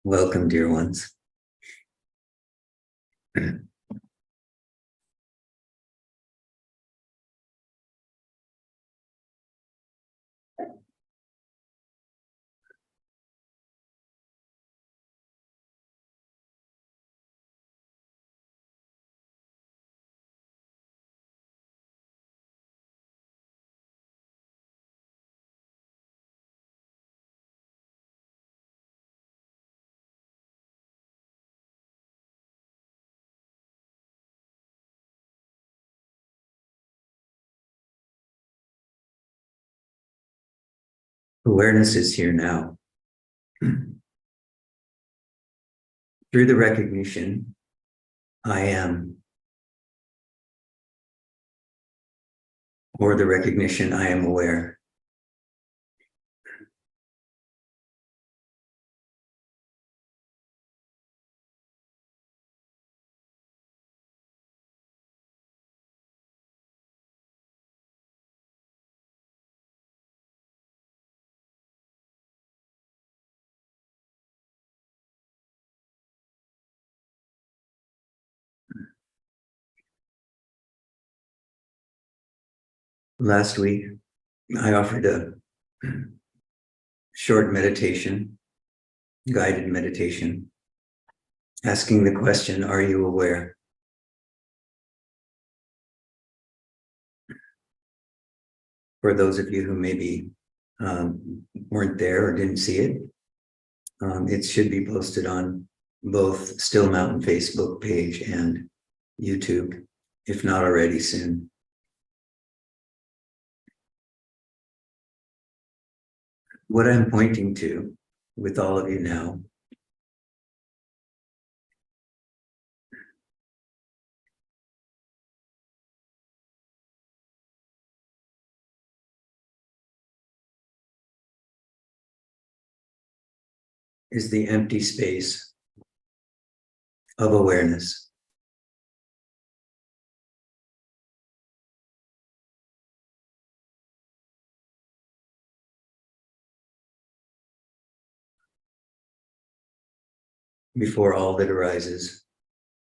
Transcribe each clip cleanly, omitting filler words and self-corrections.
Welcome, dear ones. Awareness is here now. Through the recognition, I am, or the recognition, I am aware. Last week, I offered a short meditation, guided meditation, asking the question, are you aware? For those of you who maybe weren't there or didn't see it, it should be posted on both Still Mountain Facebook page and YouTube, if not already soon. What I'm pointing to with all of you now is the empty space of awareness. Before all that arises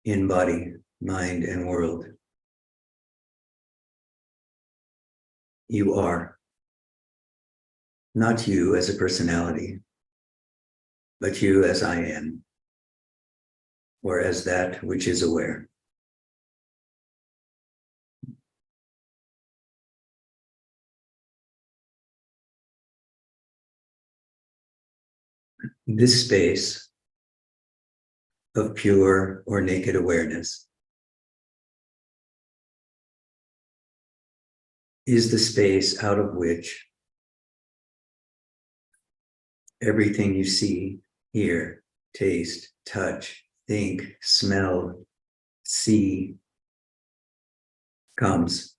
in body, mind, and world. You are. Not you as a personality, but you as I am, or as that which is aware. This space of pure or naked awareness is the space out of which everything you see, hear, taste, touch, think, smell, see comes.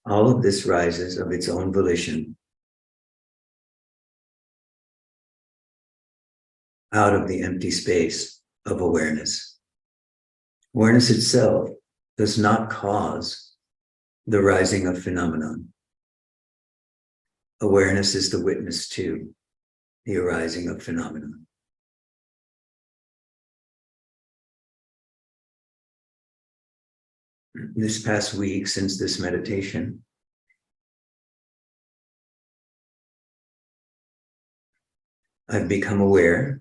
All of this rises of its own volition out of the empty space of awareness. Awareness itself does not cause the rising of phenomenon. Awareness is the witness to the arising of phenomenon. This past week, since this meditation, I've become aware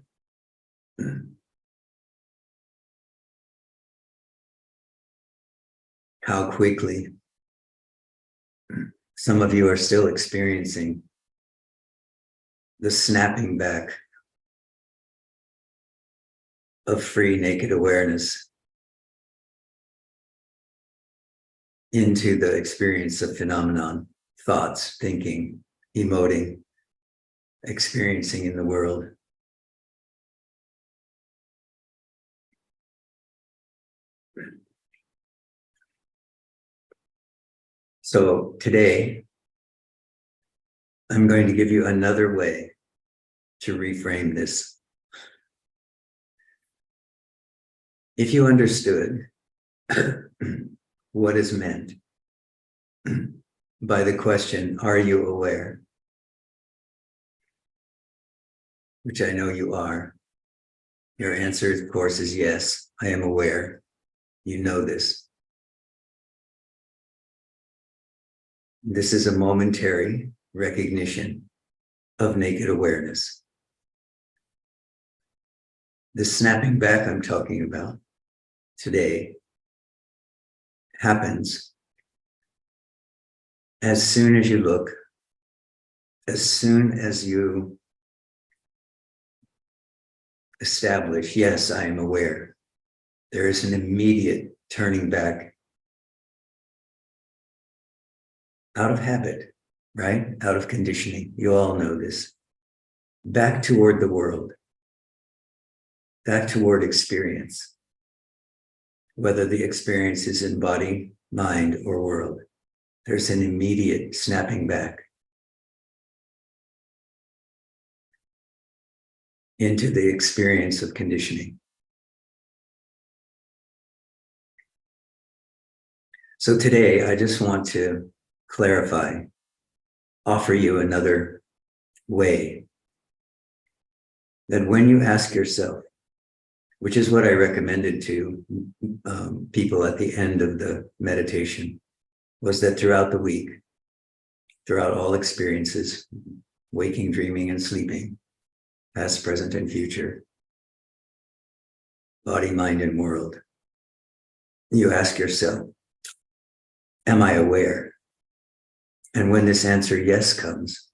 how quickly some of you are still experiencing the snapping back of free, naked awareness into the experience of phenomenon, thoughts, thinking, emoting, experiencing in the world. So today, I'm going to give you another way to reframe this. If you understood what is meant by the question, are you aware? Which I know you are. Your answer, of course, is yes, I am aware. You know this. This is a momentary recognition of naked awareness. This snapping back I'm talking about today happens as soon as you look, as soon as you establish, yes, I am aware. There is an immediate turning back out of habit, right? Out of conditioning. You all know this. Back toward the world, back toward experience, whether the experience is in body, mind, or world. There's an immediate snapping back into the experience of conditioning. So today, I just want to clarify, offer you another way that when you ask yourself, which is what I recommended to people at the end of the meditation, was that throughout the week, throughout all experiences, waking, dreaming, and sleeping, past, present, and future, body, mind, and world, you ask yourself, am I aware? And when this answer yes comes,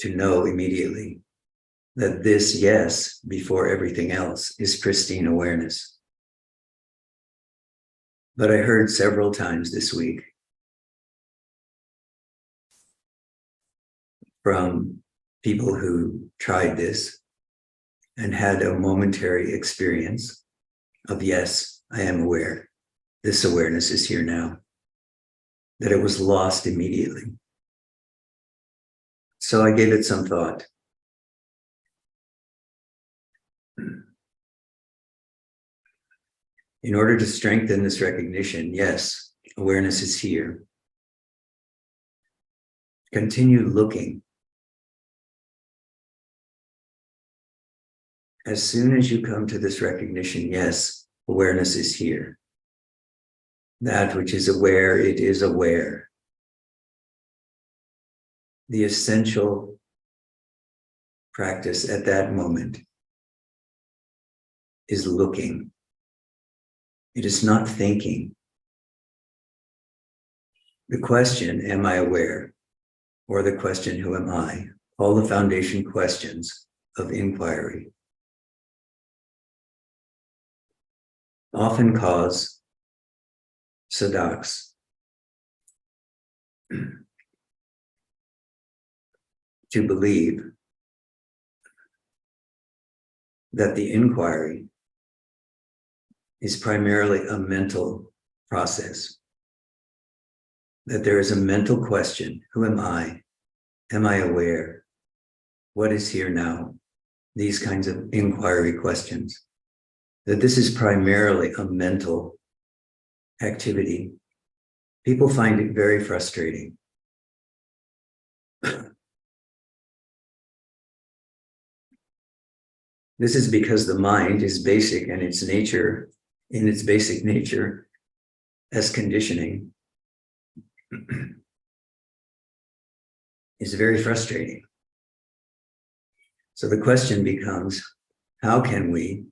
to know immediately that this yes, before everything else, is pristine awareness. But I heard several times this week from people who tried this and had a momentary experience of, yes, I am aware. This awareness is here now. That it was lost immediately. So I gave it some thought. In order to strengthen this recognition, yes, awareness is here. Continue looking. As soon as you come to this recognition, yes, awareness is here. That which is aware, it is aware. The essential practice at that moment is looking. It is not thinking. The question, am I aware? Or the question, who am I? All the foundation questions of inquiry often cause sadhaks to believe that the inquiry is primarily a mental process. That there is a mental question, who am I? Am I aware? What is here now? These kinds of inquiry questions. That this is primarily a mental activity. People find it very frustrating. This is because the mind is basic and its nature, in its basic nature, as conditioning, is very frustrating. So the question becomes, how can we,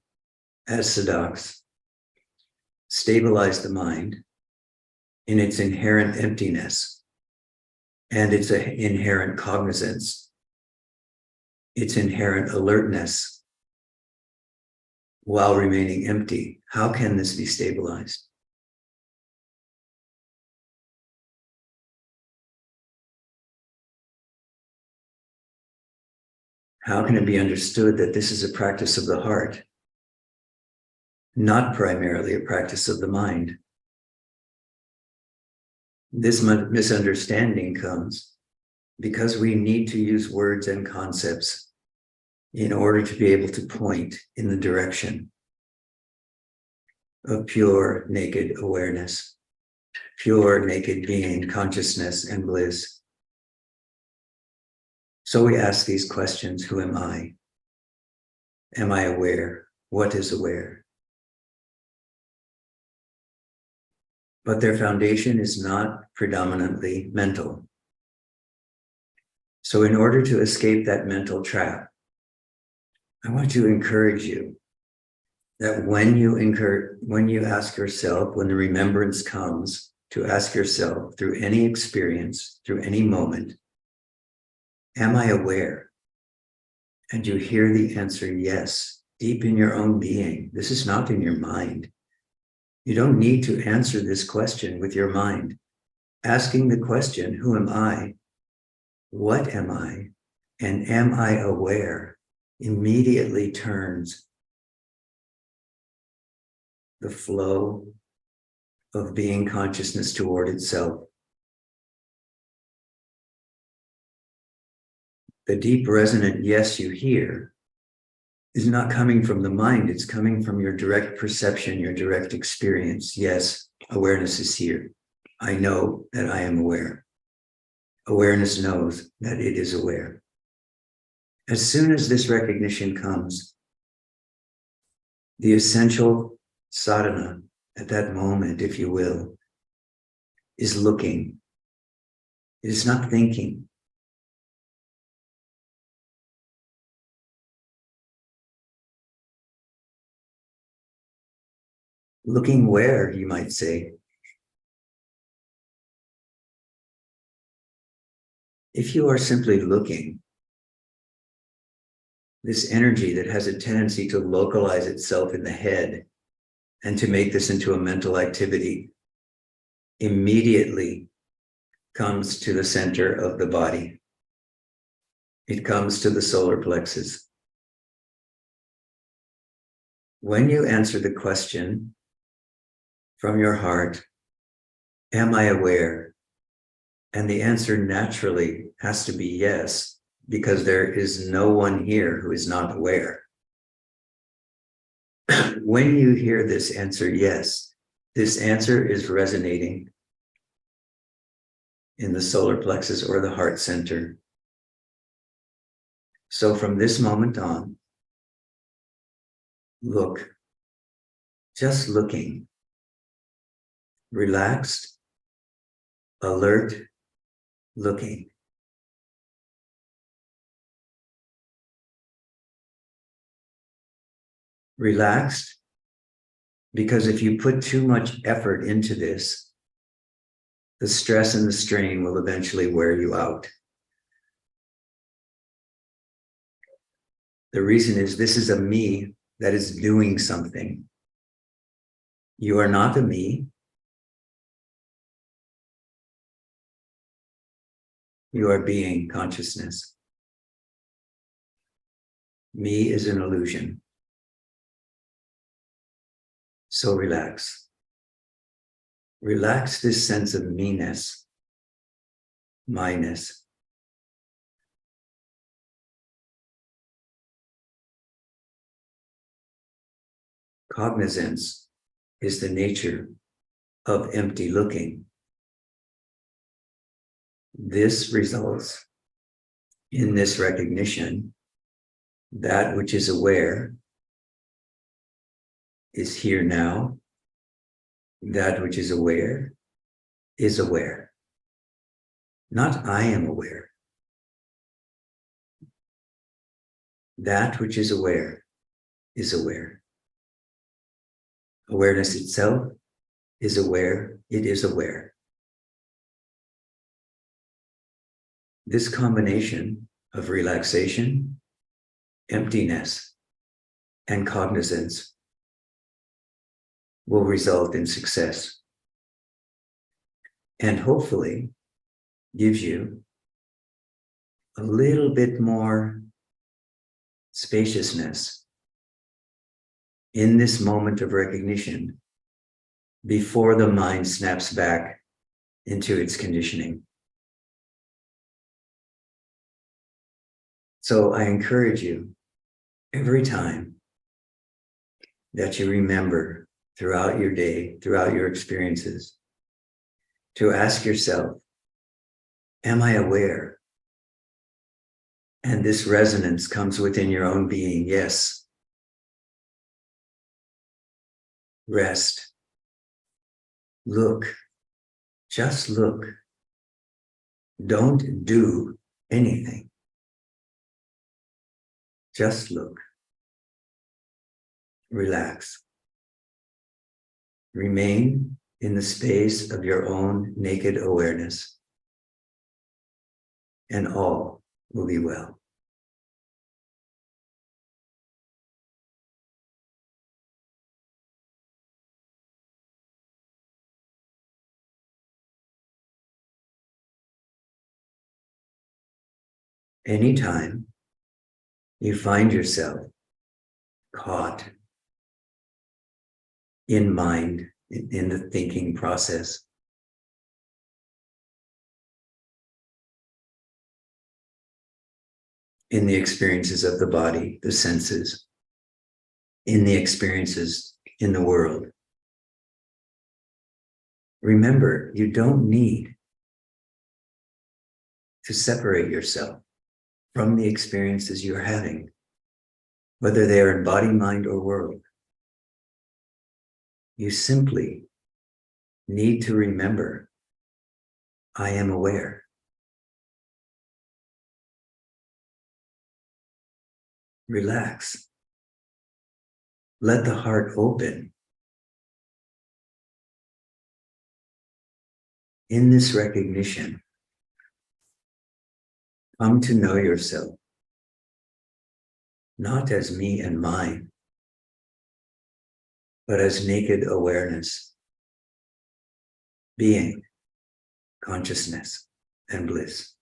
as sadhaks, stabilize the mind in its inherent emptiness and its inherent cognizance, its inherent alertness, while remaining empty? How can this be stabilized? How can it be understood that this is a practice of the heart, not primarily a practice of the mind? This misunderstanding comes because we need to use words and concepts in order to be able to point in the direction of pure, naked awareness, pure, naked being, consciousness, and bliss. So we ask these questions: who am I? Am I aware? What is aware? But their foundation is not predominantly mental. So in order to escape that mental trap, I want to encourage you that when you ask yourself, when the remembrance comes, to ask yourself through any experience, through any moment, am I aware? And you hear the answer, yes, deep in your own being. This is not in your mind. You don't need to answer this question with your mind. Asking the question, who am I? What am I? And am I aware? Immediately turns the flow of being consciousness toward itself. The deep resonant yes you hear is not coming from the mind, it's coming from your direct perception, your direct experience. Yes, awareness is here. I know that I am aware. Awareness knows that it is aware. As soon as this recognition comes, the essential sadhana at that moment, if you will, is looking. It is not thinking. Looking where, you might say? If you are simply looking, this energy that has a tendency to localize itself in the head and to make this into a mental activity immediately comes to the center of the body. It comes to the solar plexus. When you answer the question from your heart, am I aware? And the answer naturally has to be yes, because there is no one here who is not aware. When you hear this answer, yes, this answer is resonating in the solar plexus or the heart center. So from this moment on, look, just looking, relaxed, alert, looking. Relaxed, because if you put too much effort into this, the stress and the strain will eventually wear you out. The reason is this is a me that is doing something. You are not a me. You are being consciousness. Me is an illusion. So relax. Relax this sense of me-ness, my-ness. Cognizance is the nature of empty looking. This results in this recognition. That which is aware is here now. That which is aware is aware. Not I am aware. That which is aware is aware. Awareness itself is aware, it is aware. This combination of relaxation, emptiness, and cognizance will result in success, and hopefully gives you a little bit more spaciousness in this moment of recognition before the mind snaps back into its conditioning. So I encourage you, every time that you remember throughout your day, throughout your experiences, to ask yourself, am I aware? And this resonance comes within your own being. Yes. Rest. Look. Just look. Don't do anything. Just look. Relax. Remain in the space of your own naked awareness, and all will be well. Anytime you find yourself caught in mind, in the thinking process, in the experiences of the body, the senses, in the experiences in the world, remember, you don't need to separate yourself from the experiences you're having, whether they are in body, mind, or world. You simply need to remember, I am aware. Relax. Let the heart open. In this recognition, come to know yourself, not as me and mine, but as naked awareness, being, consciousness, and bliss.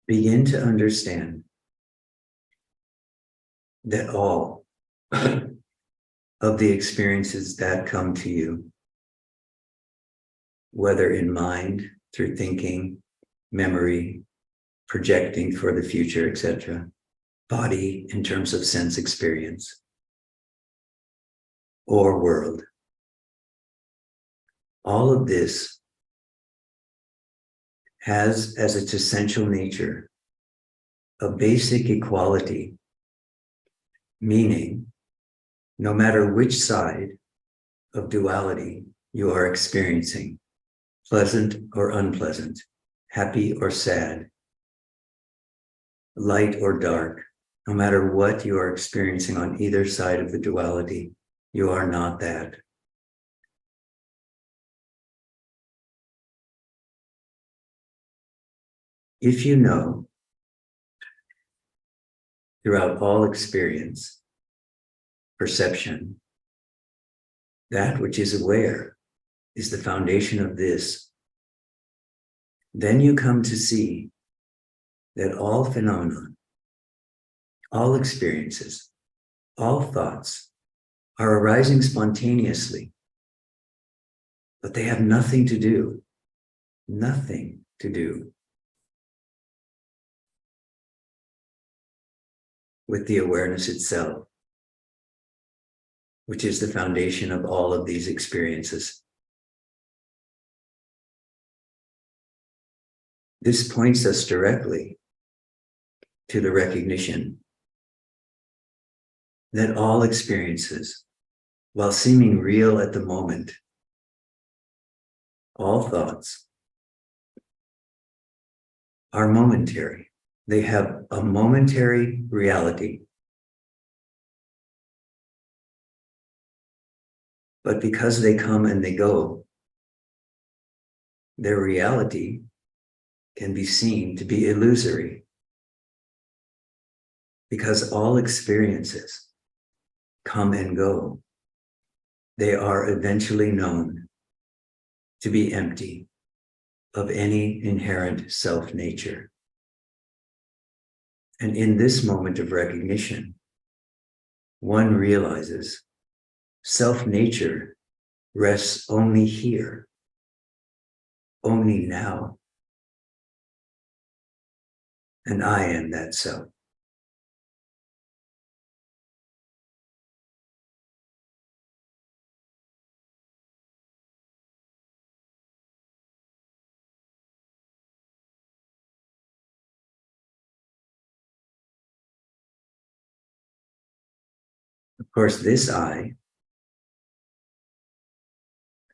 Begin to understand that all of the experiences that come to you, whether in mind, through thinking, memory, projecting for the future, etc., body in terms of sense experience, or world, all of this has as its essential nature a basic equality, meaning no matter which side of duality you are experiencing, pleasant or unpleasant, happy or sad, light or dark, no matter what you are experiencing on either side of the duality, you are not that. If you know throughout all experience, perception, that which is aware is the foundation of this, then you come to see that all phenomena, all experiences, all thoughts are arising spontaneously, but they have nothing to do with the awareness itself, which is the foundation of all of these experiences. This points us directly to the recognition that all experiences, while seeming real at the moment, all thoughts are momentary. They have a momentary reality. But because they come and they go, their reality can be seen to be illusory. Because all experiences come and go. they are eventually known to be empty of any inherent self-nature. And in this moment of recognition, one realizes self-nature rests only here, only now. And I am that self. Of course, this I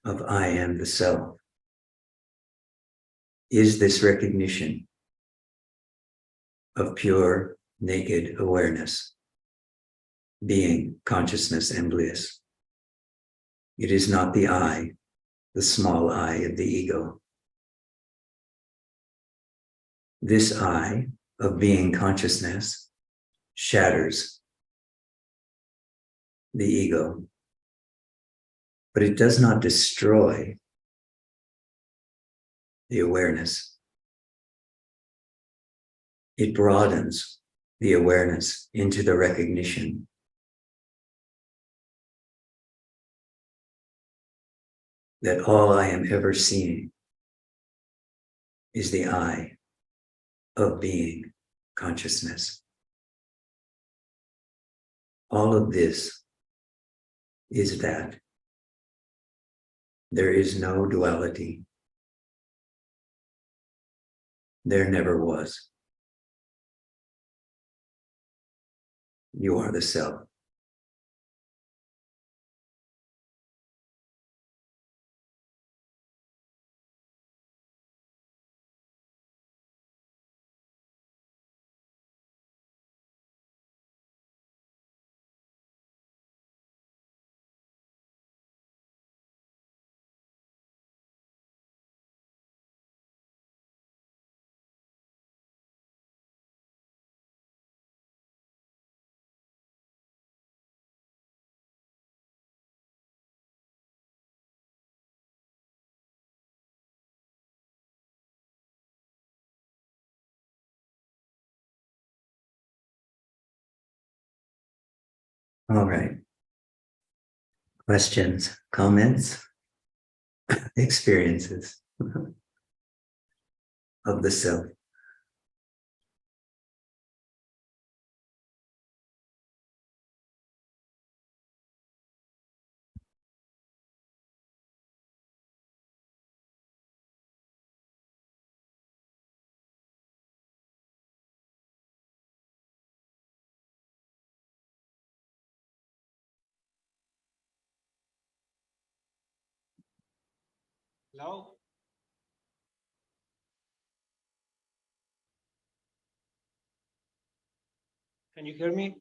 of I am the self is this recognition of pure, naked awareness, being, consciousness, and bliss. It is not the I, the small I of the ego. This I of being consciousness shatters the ego, but it does not destroy the awareness. It broadens the awareness into the recognition that all I am ever seeing is the I of being consciousness. All of this is that. There is no duality. There never was. You are the self. All right. Questions, comments, experiences of the self. Hello? Can you hear me?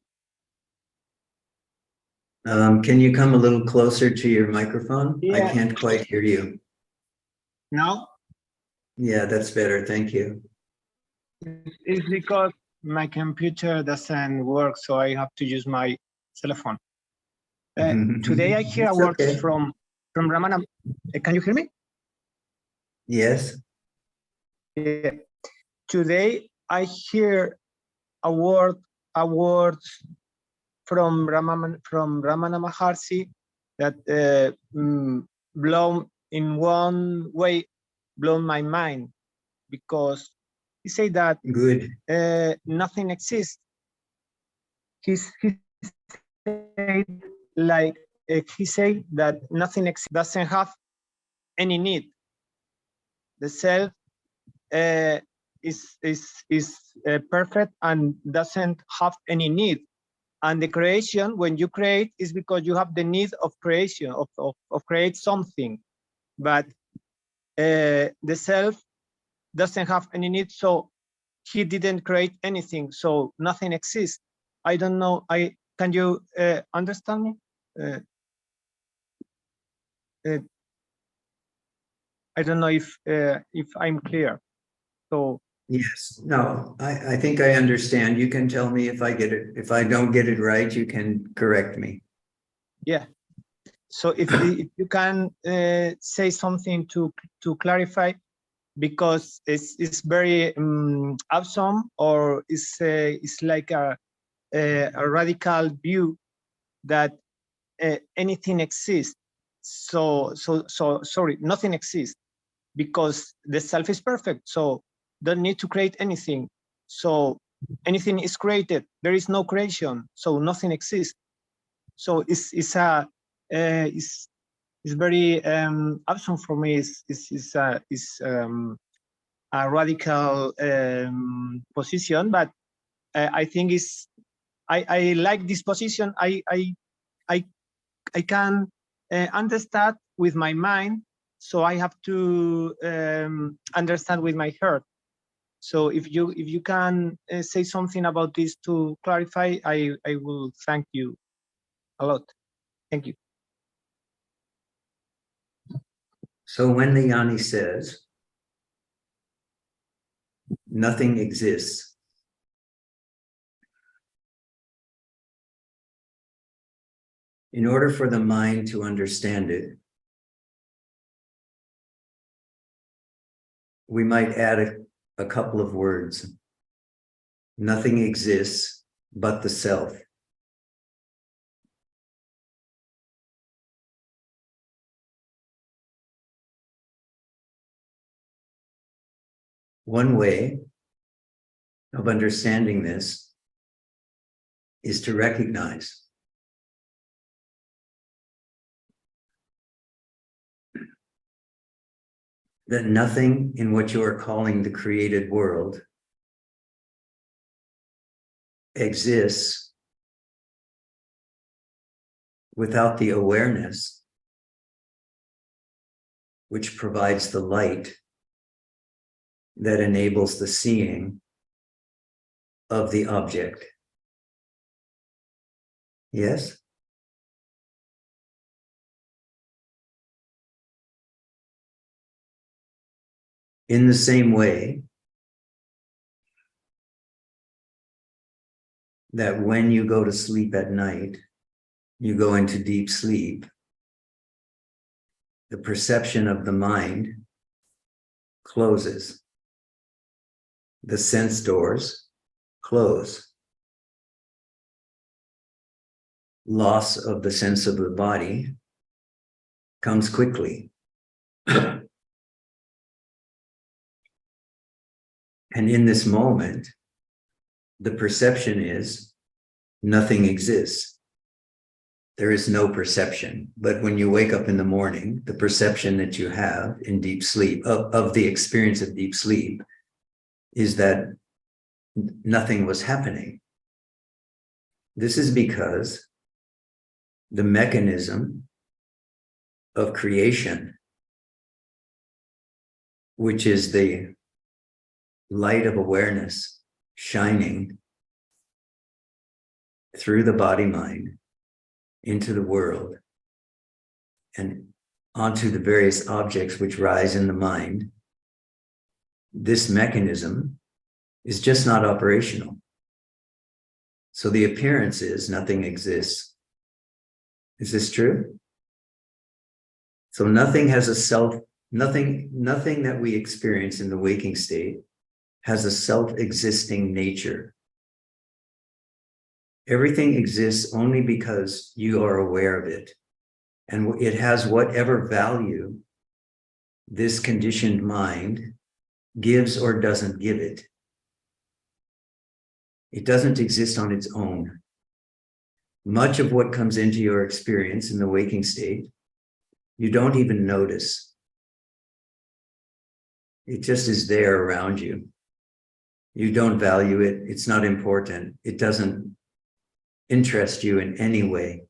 Can you come a little closer to your microphone? I Yeah. can't quite hear you. Now? Yeah, that's better. Thank you. It's because my computer doesn't work, so I have to use my cell phone. Today I hear It's words okay. from Ramana. Can you hear me? Yes. Yeah. Today I hear a word from Ramana Maharshi that blown in one way, blown my mind, because he said that Good. nothing exists. He said like he said that nothing exists, doesn't have any need. The self is perfect and doesn't have any need. And the creation, when you create, is because you have the need of creation, of create something. But the self doesn't have any need, so he didn't create anything, so nothing exists. I don't know. Can you understand me? I don't know if I'm clear. So Yes. No, I think I understand. You can tell me if I get it. If I don't get it right, you can correct me. yeah. So if you can say something to clarify, because it's very awesome, or it's like a radical view that anything exists. So sorry, nothing exists because the self is perfect. So don't need to create anything. So anything is created. There is no creation. So nothing exists. So it's very awesome for me. It's a radical position, but I think I like this position. I can understand with my mind, so I have to understand with my heart. So if you can say something about this to clarify, I will thank you a lot. Thank you. So when the Yanni says, nothing exists, in order for the mind to understand it, we might add a couple of words. Nothing exists but the self. One way of understanding this is to recognize that nothing in what you are calling the created world exists without the awareness which provides the light that enables the seeing of the object. Yes? In the same way that when you go to sleep at night, you go into deep sleep, the perception of the mind closes. The sense doors close. Loss of the sense of the body comes quickly. And in this moment, the perception is nothing exists. There is no perception. But when you wake up in the morning, the perception that you have in deep sleep, of the experience of deep sleep, is that nothing was happening. This is because the mechanism of creation, which is the light of awareness shining through the body-mind into the world and onto the various objects which rise in the mind, this mechanism is just not operational. So the appearance is nothing exists. Is this true? So nothing has a self, nothing that we experience in the waking state has a self-existing nature. Everything exists only because you are aware of it. And it has whatever value this conditioned mind gives or doesn't give it. It doesn't exist on its own. Much of what comes into your experience in the waking state, you don't even notice. It just is there around you. You don't value it. It's not important. It doesn't interest you in any way.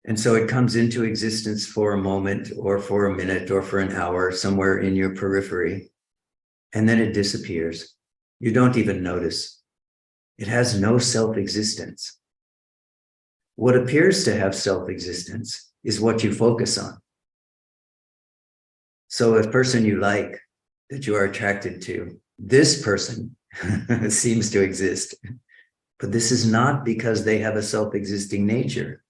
And so it comes into existence for a moment or for a minute or for an hour somewhere in your periphery, and then it disappears. You don't even notice. It has no self-existence. What appears to have self-existence is what you focus on. So a person you like, that you are attracted to, this person seems to exist. But this is not because they have a self-existing nature.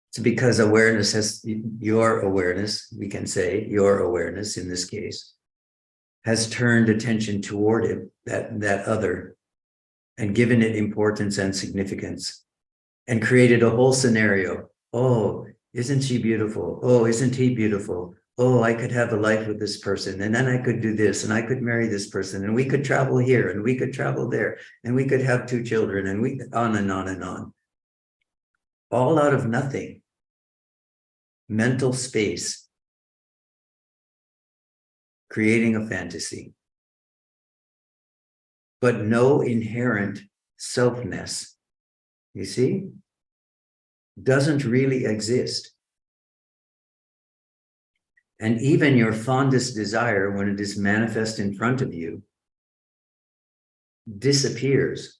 It's because awareness has, your awareness, we can say, your awareness in this case, has turned attention toward it, that other, and given it importance and significance, and created a whole scenario. Oh, isn't she beautiful? Oh, isn't he beautiful? Oh, I could have a life with this person, and then I could do this, and I could marry this person, and we could travel here, and we could travel there, and we could have 2 children, and we on and on and on. All out of nothing. Mental space. Creating a fantasy. But no inherent selfness, you see, doesn't really exist. And even your fondest desire, when it is manifest in front of you, disappears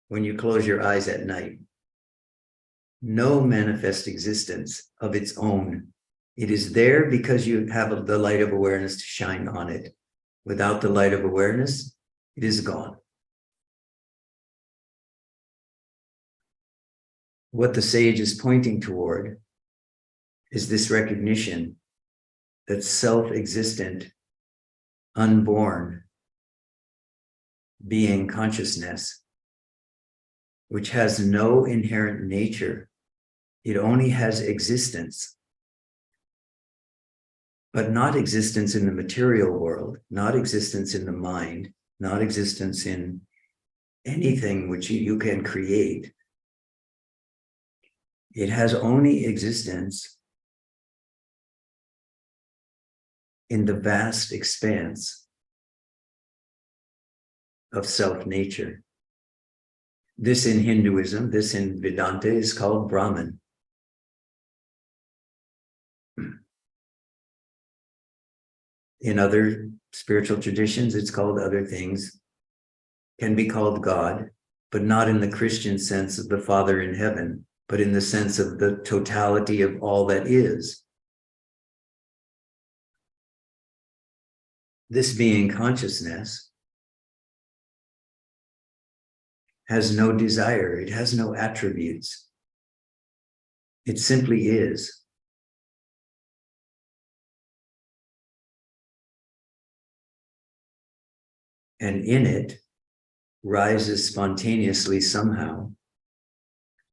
when you close your eyes at night. No manifest existence of its own. It is there because you have the light of awareness to shine on it. Without the light of awareness, it is gone. What the sage is pointing toward is this recognition that self-existent, unborn being consciousness, which has no inherent nature, it only has existence, but not existence in the material world, not existence in the mind, not existence in anything which you can create. It has only existence in the vast expanse of self-nature. This in Hinduism, this in Vedanta is called Brahman. In other spiritual traditions, it's called other things, can be called God, but not in the Christian sense of the Father in heaven, but in the sense of the totality of all that is. This being consciousness has no desire, it has no attributes. It simply is. And in it rises spontaneously somehow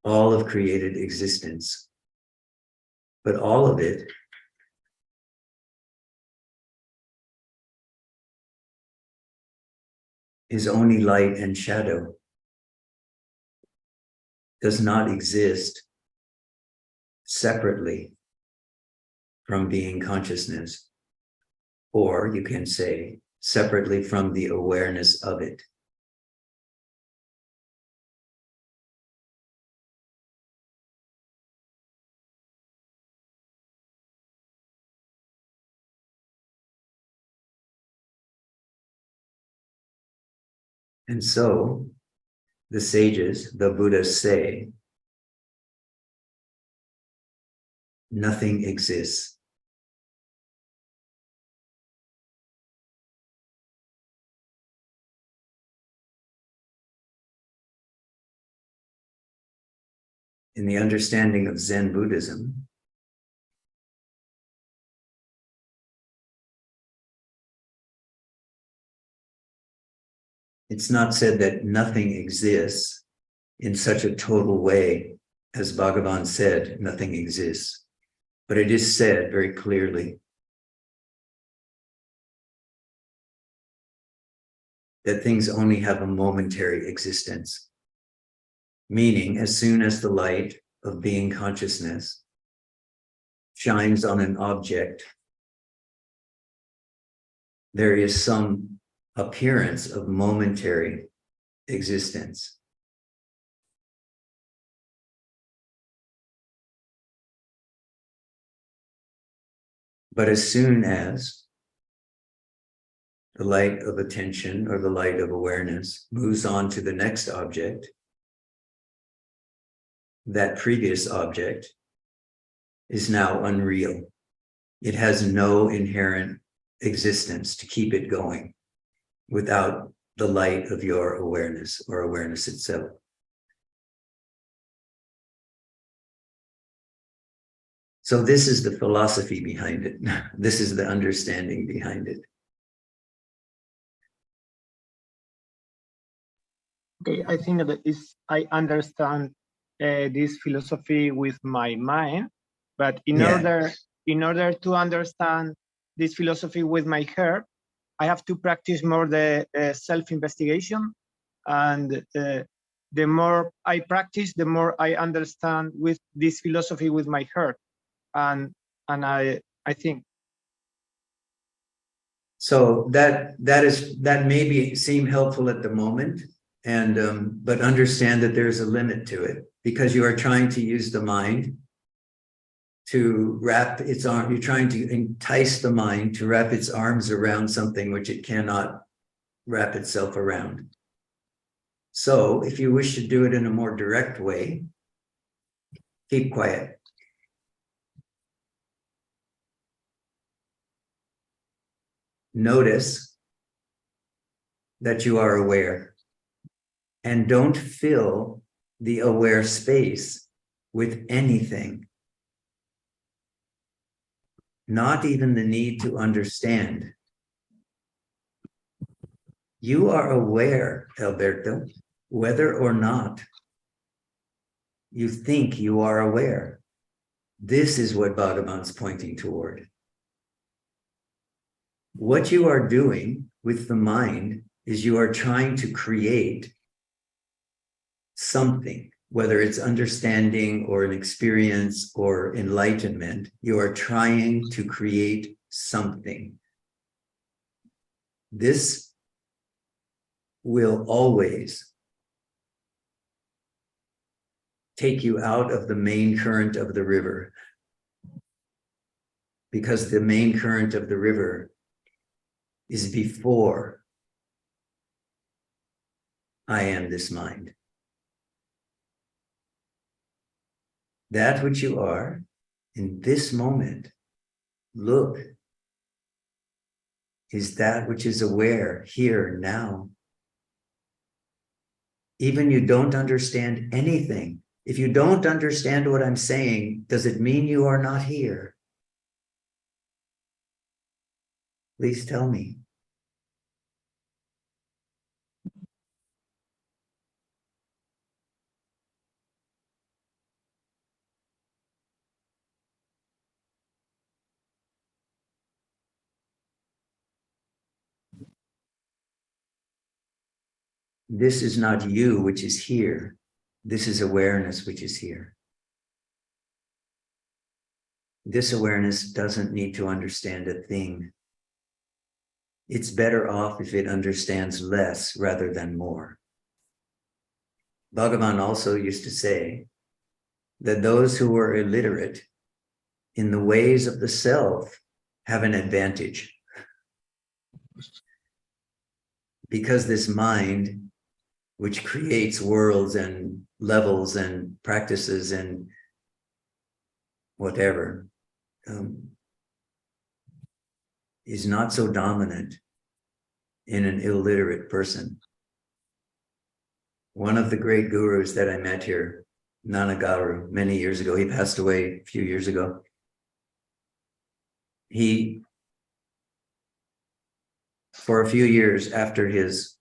all of created existence. But all of it is only light and shadow, does not exist separately from being consciousness, or you can say separately from the awareness of it. And so the sages, the Buddhas say, nothing exists. In the understanding of Zen Buddhism, it's not said that nothing exists in such a total way as Bhagavan said, nothing exists. But it is said very clearly that things only have a momentary existence. Meaning, as soon as the light of being consciousness shines on an object, there is some appearance of momentary existence. But as soon as the light of attention or the light of awareness moves on to the next object, that previous object is now unreal. It has no inherent existence to keep it going without the light of your awareness or awareness itself. So this is the philosophy behind it. This is the understanding behind it. Okay, I think that I understand this philosophy with my mind, but in order to understand this philosophy with my heart, I have to practice more the self-investigation, and the more I practice, the more I understand with this philosophy with my heart, and I think. So that may seem helpful at the moment, and but understand that there's a limit to it, because you are trying to use the mind to wrap its arm. You're trying to entice the mind to wrap its arms around something which it cannot wrap itself around. So if you wish to do it in a more direct way, keep quiet. Notice that you are aware, and don't fill the aware space with anything. Not even the need to understand. You are aware, Alberto, whether or not you think you are aware. This is what Bhagavan's pointing toward. What you are doing with the mind is you are trying to create something, whether it's understanding or an experience or enlightenment. You are trying to create something. This will always take you out of the main current of the river, because the main current of the river is before I am this mind. That which you are in this moment, look, is that which is aware here now. Even you don't understand anything. If you don't understand what I'm saying, does it mean you are not here? Please tell me. This is not you which is here. This is awareness which is here. This awareness doesn't need to understand a thing. It's better off if it understands less rather than more. Bhagavan also used to say that those who are illiterate in the ways of the self have an advantage. Because this mind, which creates worlds and levels and practices and whatever, is not so dominant in an illiterate person. One of the great gurus that I met here, Nanagaru, many years ago, he passed away a few years ago. He, for a few years after his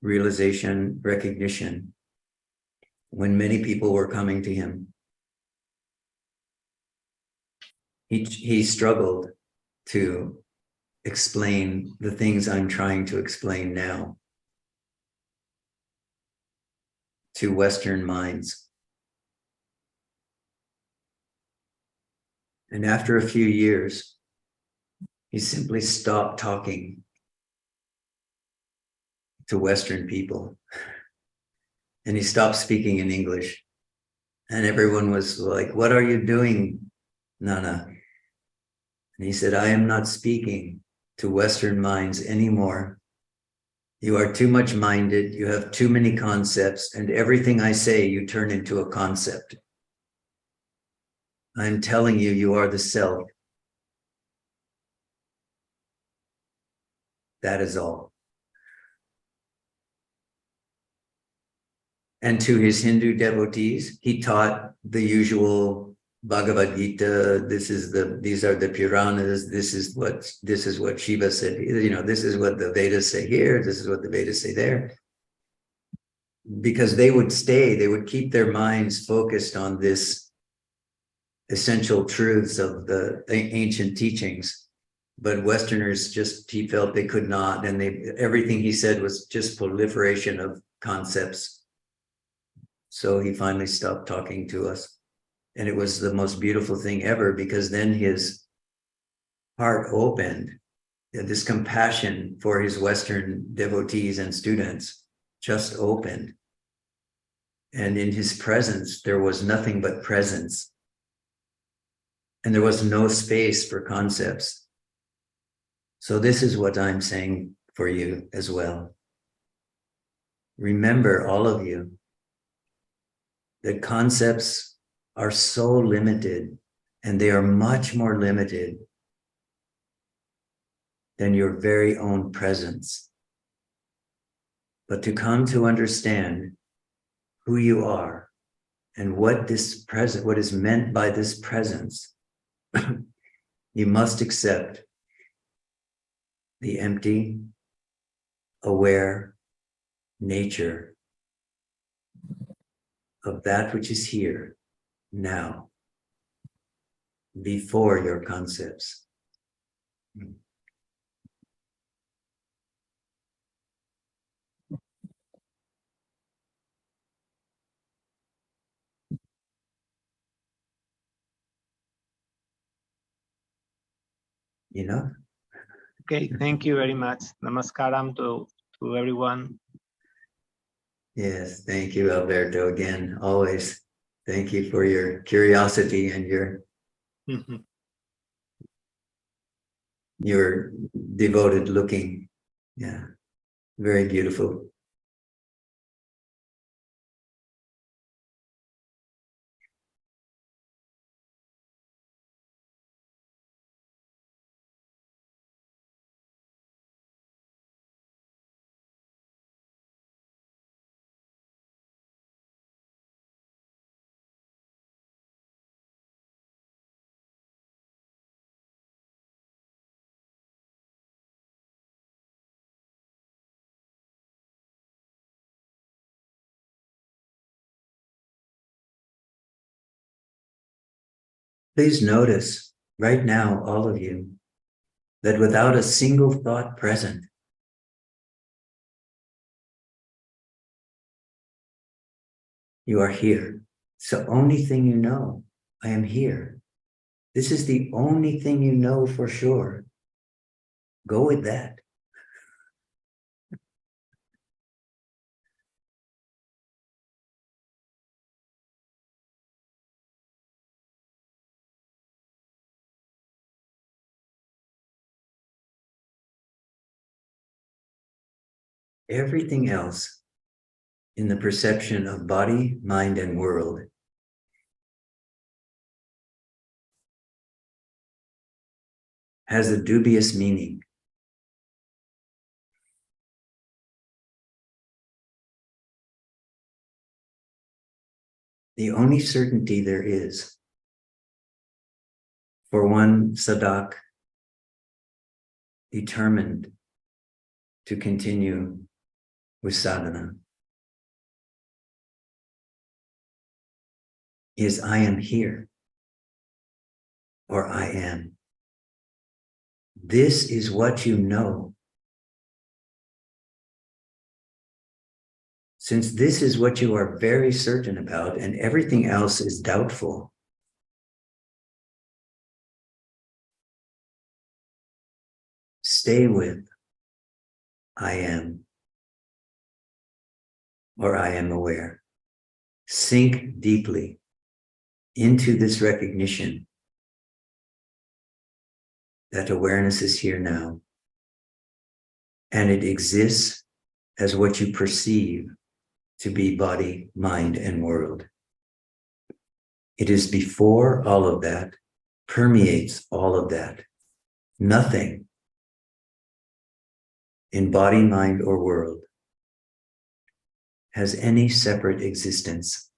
realization, recognition, when many people were coming to him, he struggled to explain the things I'm trying to explain now to Western minds. And after a few years, he simply stopped talking to Western people. And he stopped speaking in English. And everyone was like, "What are you doing, Nana?" And he said, "I am not speaking to Western minds anymore. You are too much minded, you have too many concepts, and everything I say you turn into a concept. I'm telling you, you are the self. That is all. And to his Hindu devotees, he taught the usual Bhagavad Gita. These are the Puranas. This is what Shiva said. This is what the Vedas say here. This is what the Vedas say there. Because they would keep their minds focused on this essential truths of the ancient teachings. But Westerners he felt they could not. And everything he said was just proliferation of concepts. So he finally stopped talking to us. And it was the most beautiful thing ever, because then his heart opened. This compassion for his Western devotees and students just opened. And in his presence, there was nothing but presence. And there was no space for concepts. So this is what I'm saying for you as well. Remember, all of you, that concepts are so limited, and they are much more limited than your very own presence. But to come to understand who you are and what is meant by this presence, you must accept the empty, aware nature of that which is here now, before your concepts. Okay, thank you very much. Namaskaram to everyone. Yes, thank you, Alberto, again, always. Thank you for your curiosity and your devoted looking. Yeah, very beautiful. Please notice right now, all of you, that without a single thought present, you are here. It's the only thing you know. I am here. This is the only thing you know for sure. Go with that. Everything else in the perception of body, mind, and world has a dubious meaning. The only certainty there is for one sadhak determined to continue with sadhana is I am here, or I am. This is what you know. Since this is what you are very certain about and everything else is doubtful, stay with I am, or I am aware. Sink deeply into this recognition that awareness is here now, and it exists as what you perceive to be body, mind, and world. It is before all of that, permeates all of that. Nothing in body, mind, or world has any separate existence.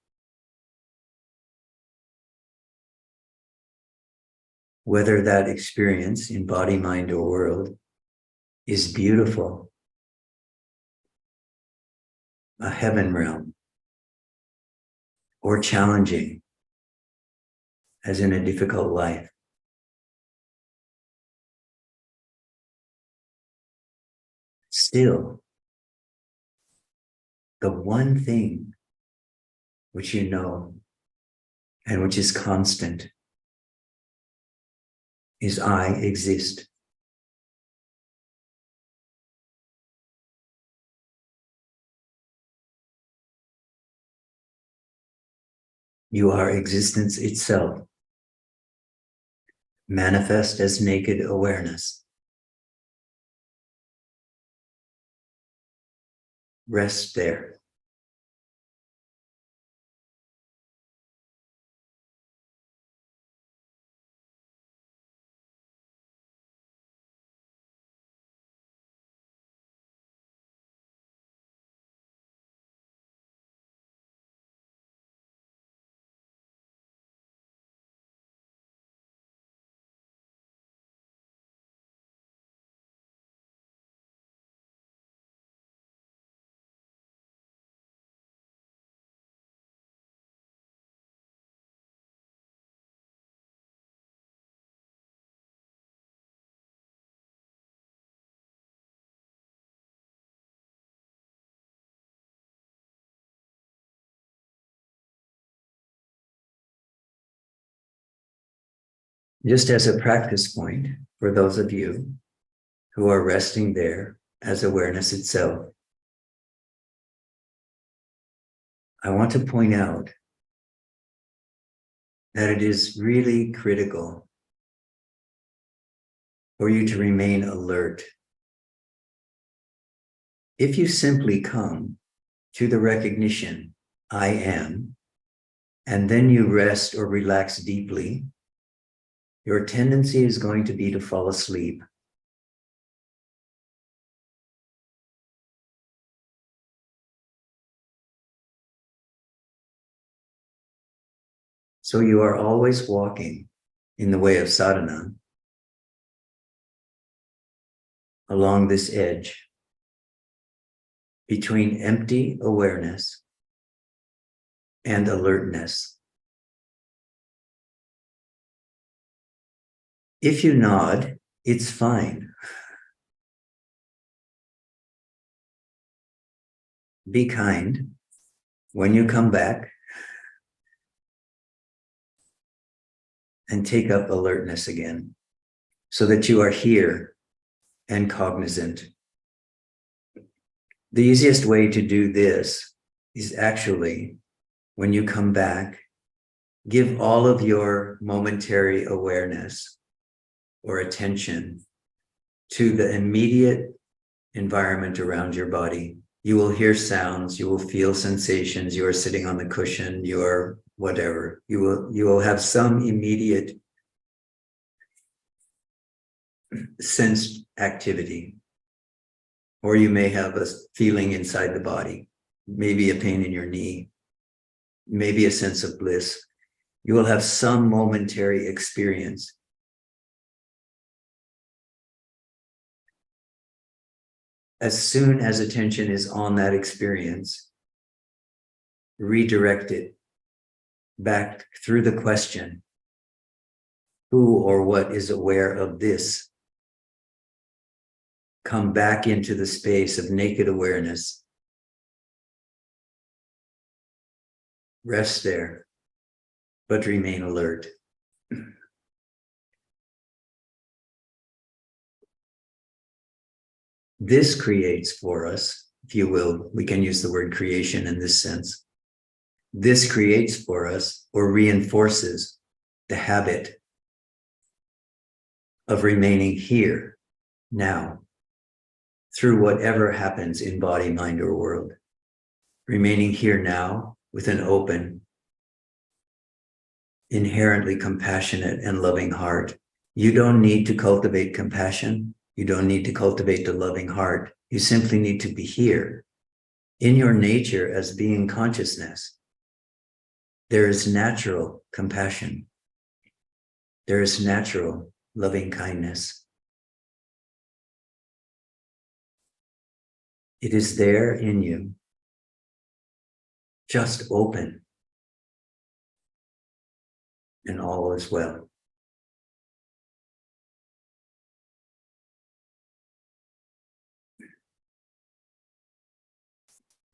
Whether that experience in body, mind, or world is beautiful, a heaven realm, or challenging, as in a difficult life. Still, the one thing which you know and which is constant is I exist. You are existence itself, manifest as naked awareness. Rest there. Just as a practice point for those of you who are resting there as awareness itself, I want to point out that it is really critical for you to remain alert. If you simply come to the recognition, I am, and then you rest or relax deeply, your tendency is going to be to fall asleep. So you are always walking in the way of sadhana along this edge between empty awareness and alertness. If you nod, it's fine. Be kind. When you come back, and take up alertness again, so that you are here and cognizant. The easiest way to do this is actually, when you come back, give all of your momentary awareness or attention to the immediate environment around your body. You will hear sounds, you will feel sensations, you are sitting on the cushion, you are whatever. You will have some immediate sensed activity. Or you may have a feeling inside the body, maybe a pain in your knee, maybe a sense of bliss. You will have some momentary experience. As soon as attention is on that experience, redirect it back through the question, who or what is aware of this? Come back into the space of naked awareness. Rest there, but remain alert. This creates for us, if you will, we can use the word creation in this sense. This creates for us or reinforces the habit of remaining here, now, through whatever happens in body, mind, or world. Remaining here now with an open, inherently compassionate and loving heart. You don't need to cultivate compassion. You don't need to cultivate the loving heart. You simply need to be here. In your nature as being consciousness, there is natural compassion. There is natural loving kindness. It is there in you. Just open, and all is well.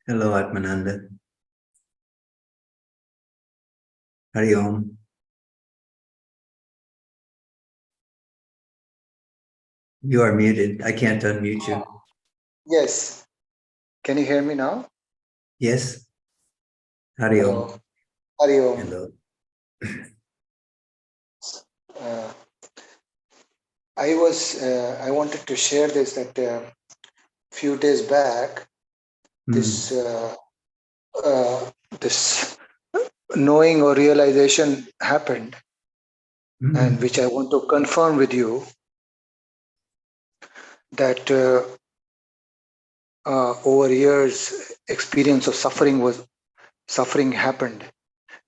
Hello, Atmananda. Hari Om. You are muted. I can't unmute you. Yes. Can you hear me now? Yes. Hari Om. Hello. Hari Om. Hello. I wanted to share this that few days back, this knowing or realization happened, and which I want to confirm with you that over years, experience of suffering happened,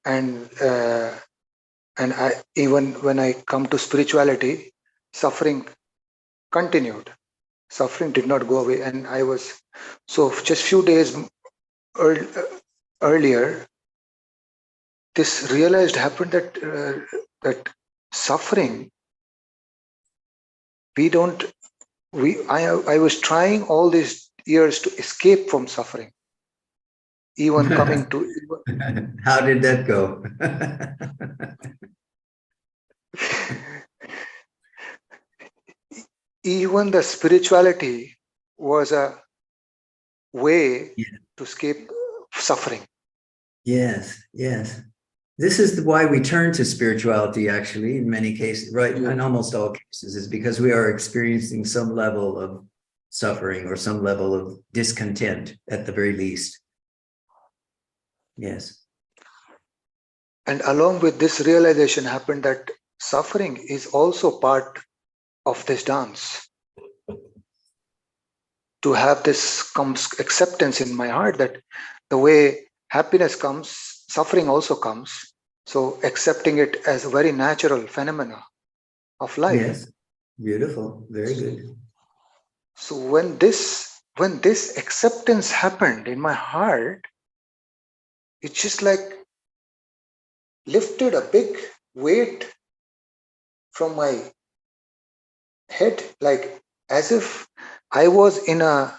and even when I come to spirituality, suffering continued. Suffering did not go away, and I was just few days earlier, this realized happened that suffering, I was trying all these years to escape from suffering, even coming to How did that go? even the spirituality was a way to escape suffering. Yes, yes. This is why we turn to spirituality, actually, in many cases, right? In almost all cases, is because we are experiencing some level of suffering or some level of discontent at the very least. Yes. And along with this realization happened that suffering is also part of this dance. To have this comes acceptance in my heart that the way happiness comes, suffering also comes. So accepting it as a very natural phenomena of life. Yes, beautiful, very good. So when this acceptance happened in my heart, it just like lifted a big weight from my head, like as if I was in a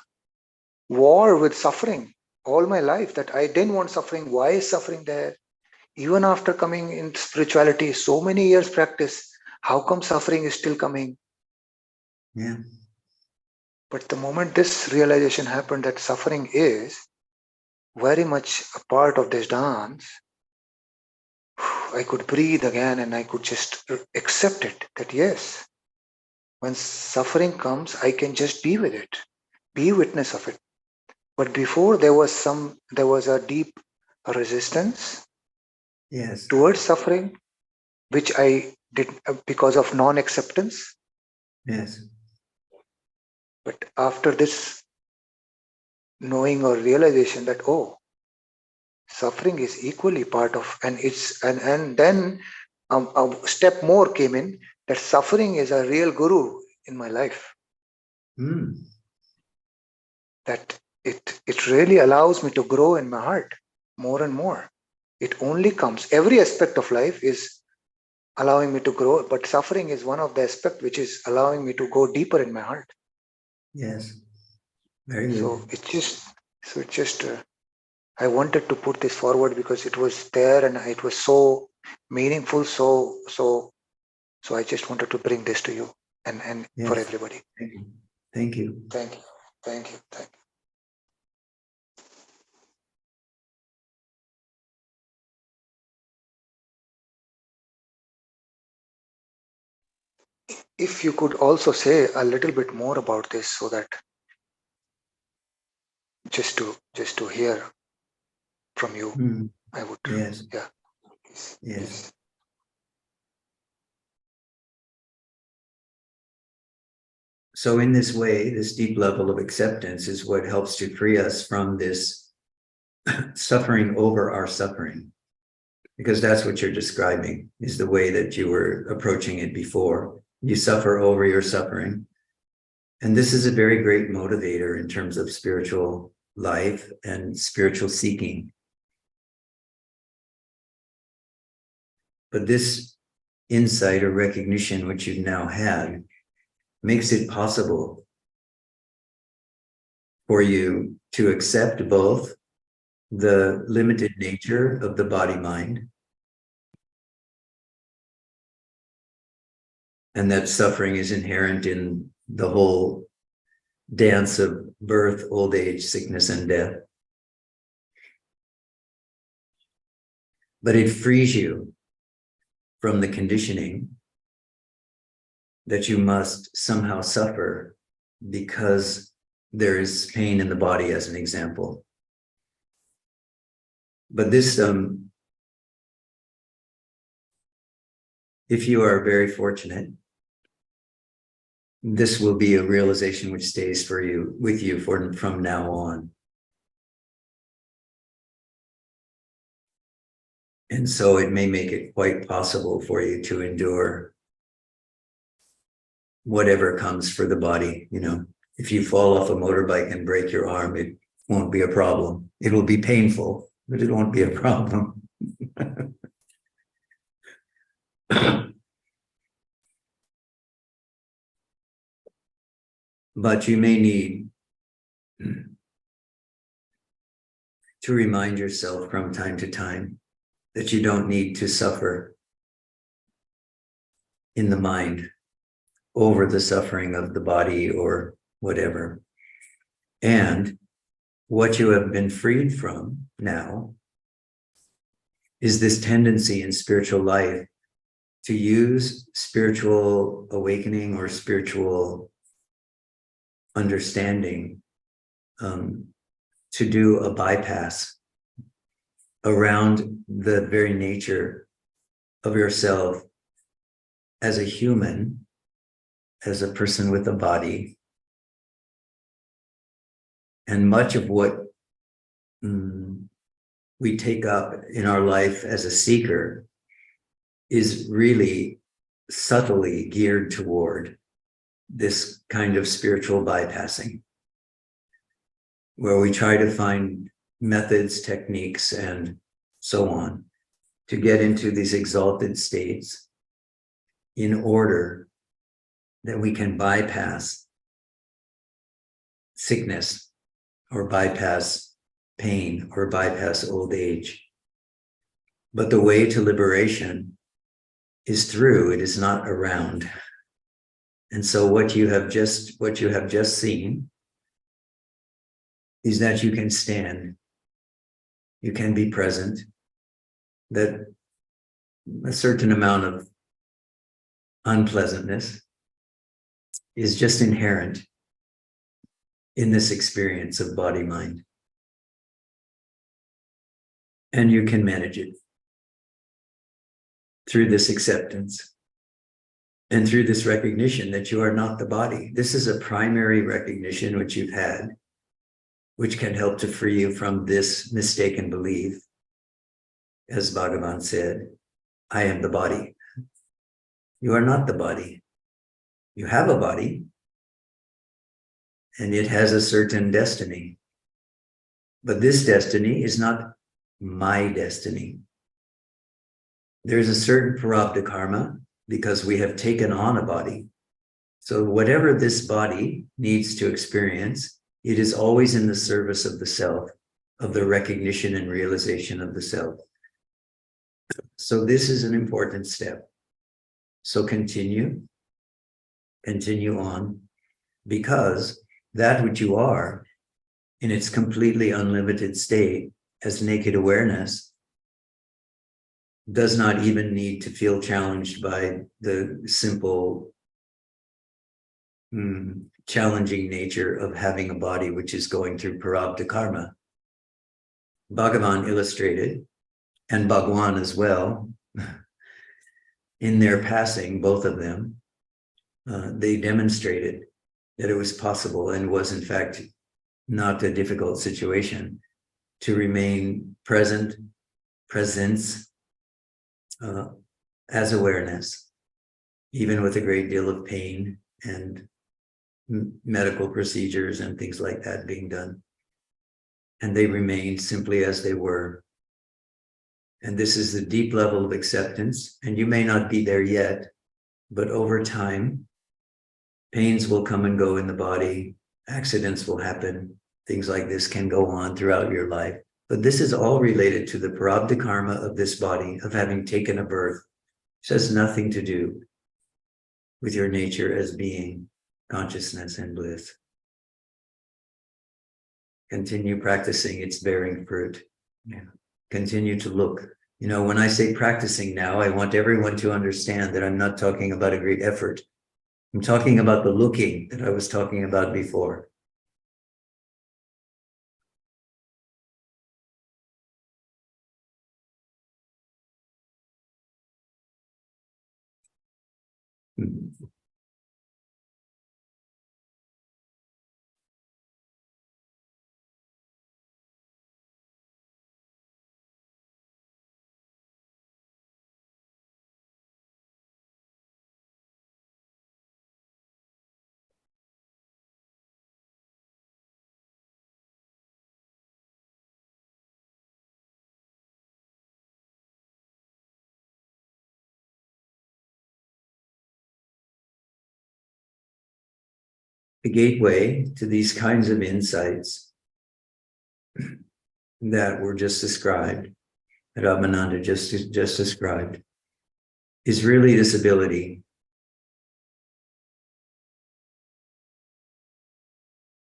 war with suffering all my life, that I didn't want suffering. Why is suffering there? Even after coming in spirituality, so many years practice, how come suffering is still coming? Yeah. But the moment this realization happened that suffering is very much a part of this dance, I could breathe again and I could just accept it, that yes, when suffering comes, I can just be with it, be witness of it. But before there was a deep resistance towards suffering, which I did because of non-acceptance. Yes. But after this knowing or realization that, oh, suffering is equally part of, and then a step more came in, that suffering is a real guru in my life. That it really allows me to grow in my heart more and more. It only comes, every aspect of life is allowing me to grow, but suffering is one of the aspects which is allowing me to go deeper in my heart. Yes, very good. So it's just I wanted to put this forward because it was there and it was so meaningful. So I just wanted to bring this to you and Yes. for everybody. Thank you. Thank you. Thank you. Thank you. Thank you. If you could also say a little bit more about this, so that just to hear from you, I would. Yes. Yeah. Yes. Yes. So in this way, this deep level of acceptance is what helps to free us from this suffering over our suffering. Because that's what you're describing, is the way that you were approaching it before. You suffer over your suffering. And this is a very great motivator in terms of spiritual life and spiritual seeking. But this insight or recognition, which you've now had, makes it possible for you to accept both the limited nature of the body-mind and that suffering is inherent in the whole dance of birth, old age, sickness, and death. But it frees you from the conditioning that you must somehow suffer because there is pain in the body, as an example. But this, if you are very fortunate, this will be a realization which stays with you from now on. And so it may make it quite possible for you to endure whatever comes for the body. You know, if you fall off a motorbike and break your arm, it won't be a problem. It will be painful, but it won't be a problem. But you may need to remind yourself from time to time that you don't need to suffer in the mind over the suffering of the body or whatever. And what you have been freed from now is this tendency in spiritual life to use spiritual awakening or spiritual understanding to do a bypass around the very nature of yourself as a human, as a person with a body. And much of what we take up in our life as a seeker is really subtly geared toward this kind of spiritual bypassing, where we try to find methods, techniques, and so on to get into these exalted states in order that we can bypass sickness or bypass pain or bypass old age. But the way to liberation is through, it is not around. And so what you have just seen is that you can stand, you can be present, that a certain amount of unpleasantness is just inherent in this experience of body-mind. And you can manage it through this acceptance and through this recognition that you are not the body. This is a primary recognition which you've had, which can help to free you from this mistaken belief. As Bhagavan said, I am the body. You are not the body. You have a body, and it has a certain destiny. But this destiny is not my destiny. There's a certain prarabdha karma because we have taken on a body. So whatever this body needs to experience, it is always in the service of the self, of the recognition and realization of the self. So this is an important step. So continue on, because that which you are in its completely unlimited state as naked awareness does not even need to feel challenged by the simple challenging nature of having a body which is going through prarabdha karma. Bhagavan illustrated, and Bhagwan as well, in their passing, both of them, they demonstrated that it was possible and was in fact not a difficult situation to remain presence as awareness, even with a great deal of pain and medical procedures and things like that being done. And they remained simply as they were. And this is the deep level of acceptance. And you may not be there yet, but over time, pains will come and go in the body, accidents will happen, things like this can go on throughout your life. But this is all related to the prarabdha karma of this body, of having taken a birth. This has nothing to do with your nature as being consciousness and bliss. Continue practicing, it's bearing fruit. Yeah. Continue to look. You know, when I say practicing now, I want everyone to understand that I'm not talking about a great effort. I'm talking about the looking that I was talking about before. The gateway to these kinds of insights that were just described, that Abhinanda just described, is really this ability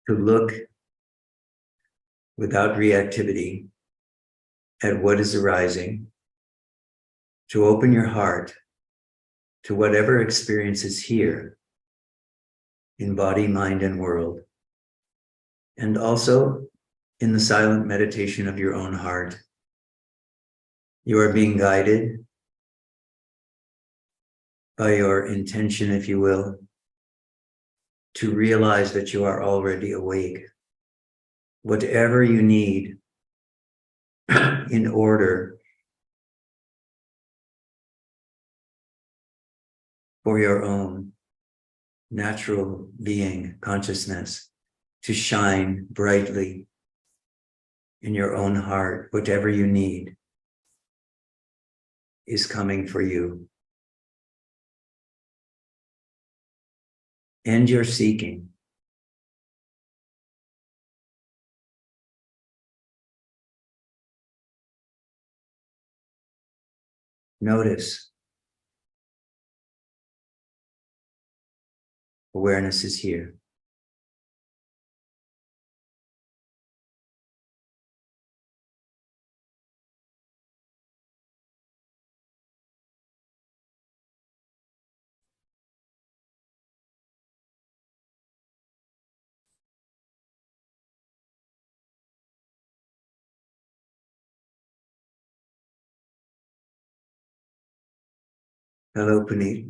to look without reactivity at what is arising, to open your heart to whatever experience is here in body, mind, and world, and also in the silent meditation of your own heart. You are being guided by your intention, if you will, to realize that you are already awake. Whatever you need in order for your own natural being, consciousness, to shine brightly in your own heart, whatever you need is coming for you. End your seeking. Notice. Awareness is here. Hello, Puneet.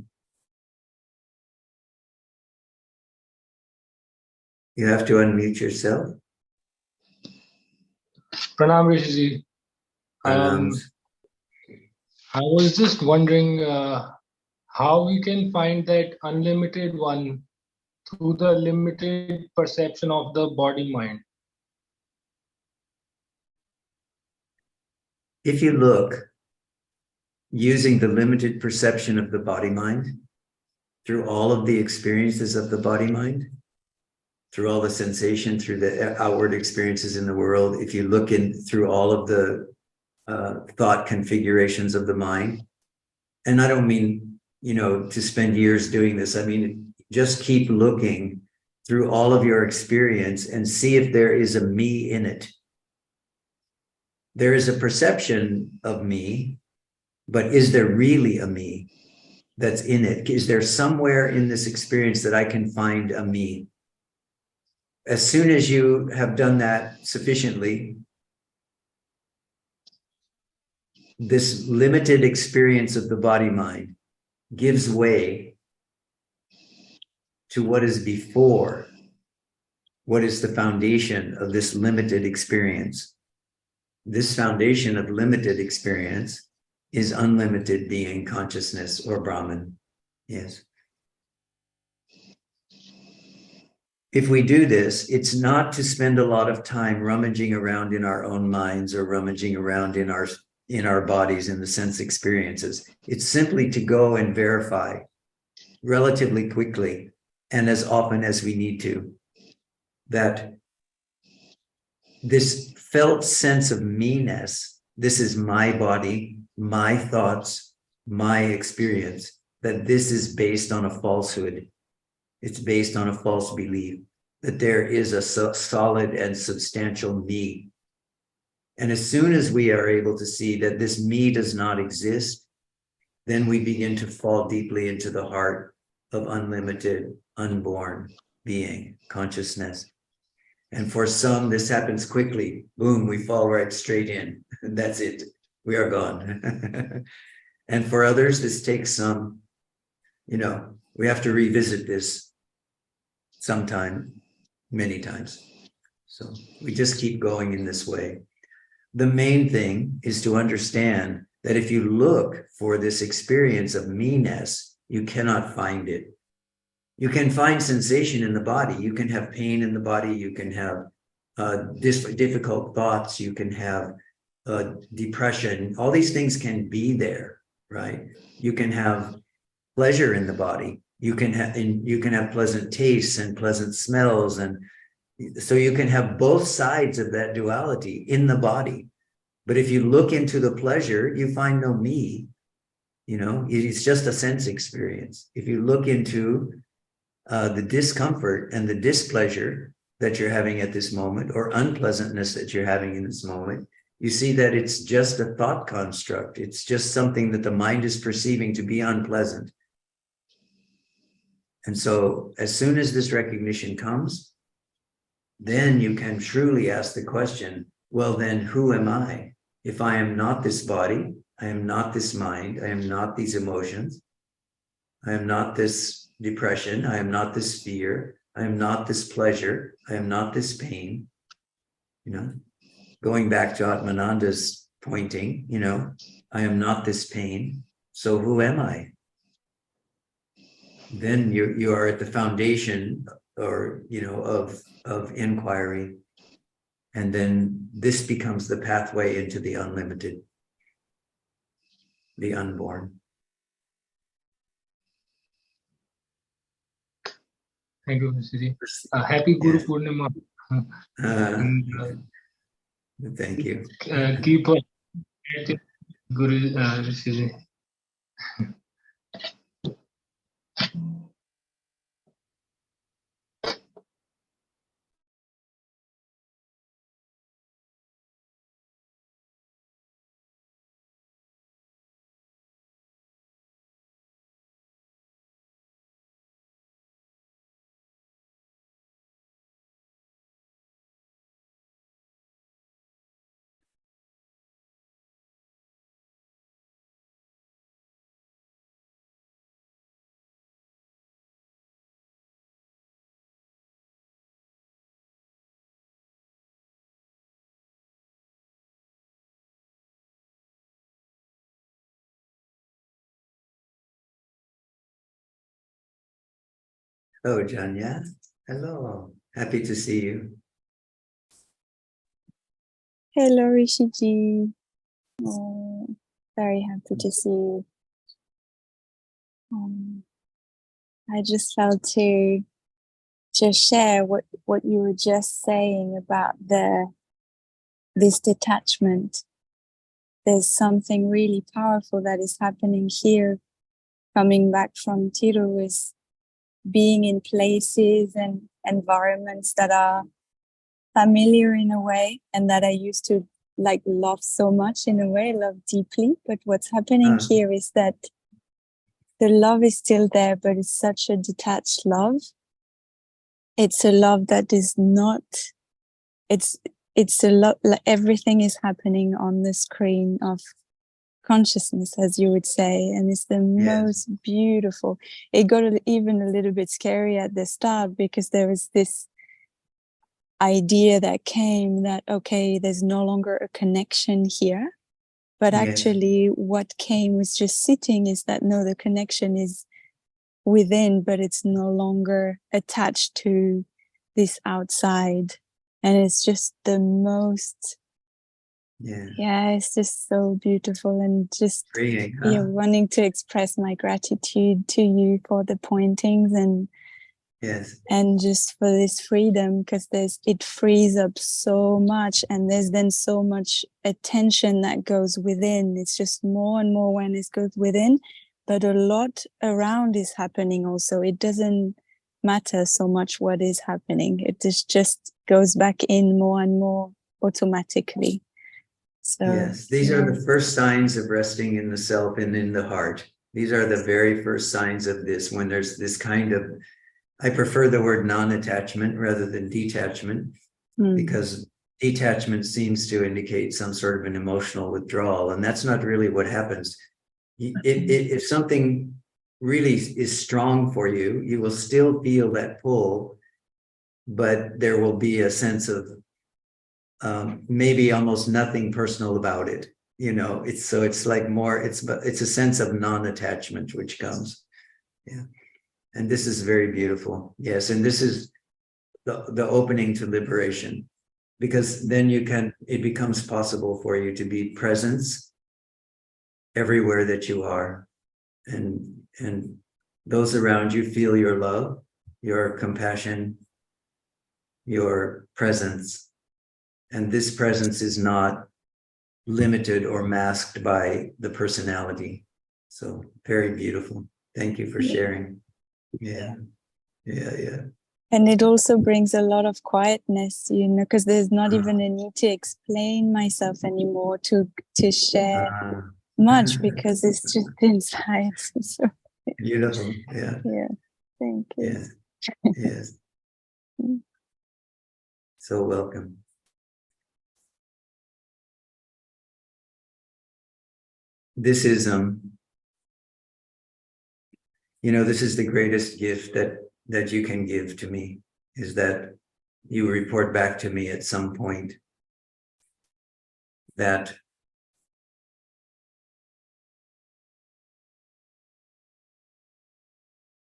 You have to unmute yourself. Pranam Rishiji. Pranams. I was just wondering how we can find that unlimited one through the limited perception of the body-mind. If you look using the limited perception of the body-mind through all of the experiences of the body-mind, through all the sensation, through the outward experiences in the world, if you look in through all of the thought configurations of the mind, and I don't mean, you know, to spend years doing this. I mean, just keep looking through all of your experience and see if there is a me in it. There is a perception of me, but is there really a me that's in it? Is there somewhere in this experience that I can find a me? As soon as you have done that sufficiently, this limited experience of the body-mind gives way to what is before, what is the foundation of this limited experience. This foundation of limited experience is unlimited being, consciousness, or Brahman. Yes. If we do this, it's not to spend a lot of time rummaging around in our own minds or rummaging around in our bodies, in the sense experiences. It's simply to go and verify relatively quickly and as often as we need to, that this felt sense of me-ness, this is my body, my thoughts, my experience, that this is based on a falsehood. It's based on a false belief that there is a solid and substantial me. And as soon as we are able to see that this me does not exist, then we begin to fall deeply into the heart of unlimited, unborn being, consciousness. And for some, this happens quickly. Boom, we fall right straight in. That's it. We are gone. And for others, this takes some, we have to revisit this sometime, many times. So we just keep going in this way. The main thing is to understand that if you look for this experience of me-ness, you cannot find it. You can find sensation in the body. You can have pain in the body. You can have difficult thoughts. You can have depression. All these things can be there, right? You can have pleasure in the body. You can have pleasant tastes and pleasant smells, and so you can have both sides of that duality in the body. But if you look into the pleasure, you find no me. It's just a sense experience. If you look into the discomfort and the displeasure that you're having at this moment, or unpleasantness that you're having in this moment, you see that it's just a thought construct. It's just something that the mind is perceiving to be unpleasant. And so as soon as this recognition comes, then you can truly ask the question, well, then who am I? If I am not this body, I am not this mind, I am not these emotions, I am not this depression, I am not this fear, I am not this pleasure, I am not this pain. Going back to Atmananda's pointing, I am not this pain. So who am I? Then you are at the foundation, or of inquiry, and then this becomes the pathway into the unlimited, the unborn. Thank you, Rishiji. Happy Guru Purnima. Thank you. Keep on Guru Rishiji. Oh, Janya, hello. Happy to see you. Hello, Rishiji. Oh, very happy to see you. I just felt to just share what you were just saying about this detachment. There's something really powerful that is happening here, coming back from Tiru, is being in places and environments that are familiar in a way, and that I used to love so much in a way, love deeply. But what's happening here is that the love is still there, but it's such a detached love. It's a love that is not, it's a love, everything is happening on the screen of consciousness, as you would say, and it's the most beautiful. It got even a little bit scary at the start because there was this idea that came that, okay, there's no longer a connection here. But actually what came was just sitting is that, no, the connection is within, but it's no longer attached to this outside. And it's just the most, it's just so beautiful, and just freeing, huh? wanting to express my gratitude to you for the pointings and just for this freedom, because it frees up so much, and there's then so much attention that goes within. It's just more and more awareness goes within, but a lot around is happening also. It doesn't matter so much what is happening. It just goes back in more and more automatically. So these are the first signs of resting in the self and in the heart. These are the very first signs of this, when there's this kind of, I prefer the word non-attachment rather than detachment, because detachment seems to indicate some sort of an emotional withdrawal, and that's not really what happens. If something really is strong for you, you will still feel that pull, but there will be a sense of maybe almost nothing personal about it. It's like more, it's a sense of non-attachment which comes. And this is very beautiful. Yes, and this is the opening to liberation, because then it becomes possible for you to be presence everywhere that you are, and those around you feel your love, your compassion, your presence. And this presence is not limited or masked by the personality. So very beautiful. Thank you for sharing. Yeah. And it also brings a lot of quietness, because there's not even a need to explain myself anymore, to share much, because it's just inside. So, beautiful. Thank you. Yes. So welcome. This is this is the greatest gift that you can give to me, is that you report back to me at some point that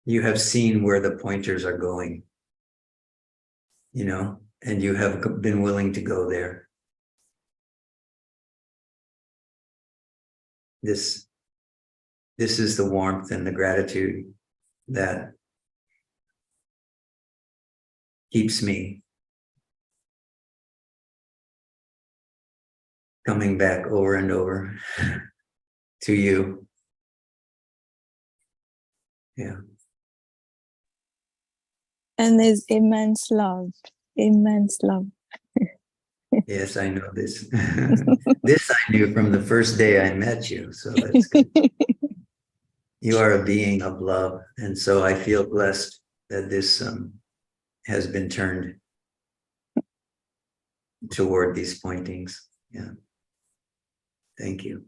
you have seen where the pointers are going, and you have been willing to go there. This is the warmth and the gratitude that keeps me coming back over and over to you. And there's immense love. Yes, I know this. This I knew from the first day I met you, so that's good. You are a being of love, and so I feel blessed that this has been turned toward these pointings. Thank you.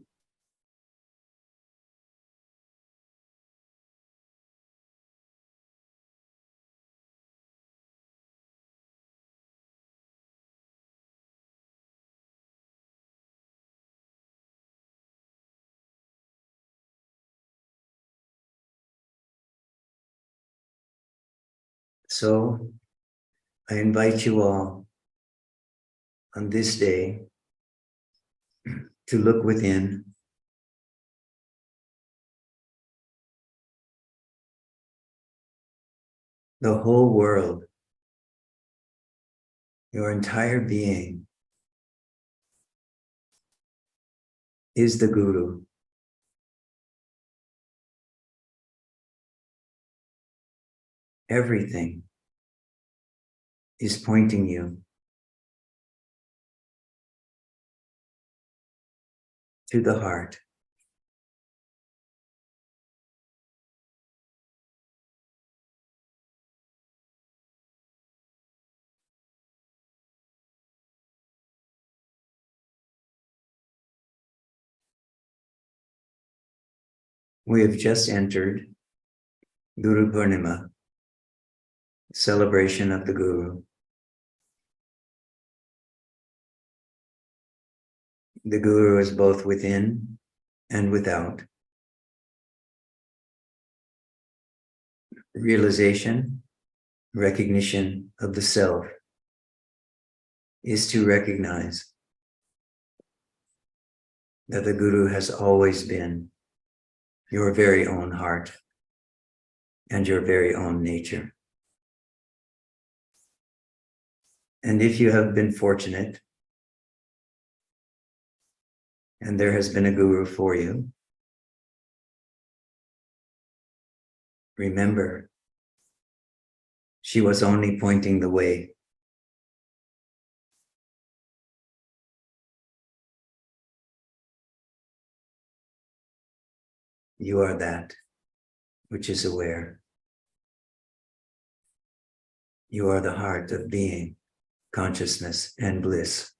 So I invite you all on this day to look within. The whole world, your entire being, is the Guru. Everything is pointing you to the heart. We have just entered Guru Purnima, celebration of the Guru. The Guru is both within and without. Realization, recognition of the self is to recognize that the Guru has always been your very own heart and your very own nature. And if you have been fortunate and there has been a Guru for you, remember, she was only pointing the way. You are that which is aware. You are the heart of being, consciousness, and bliss.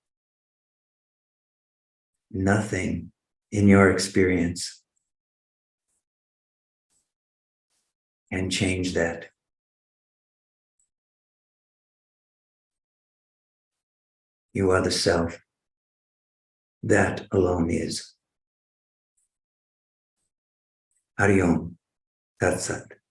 Nothing in your experience can change that. You are the self. That alone is. Hari Om. Tat Sat.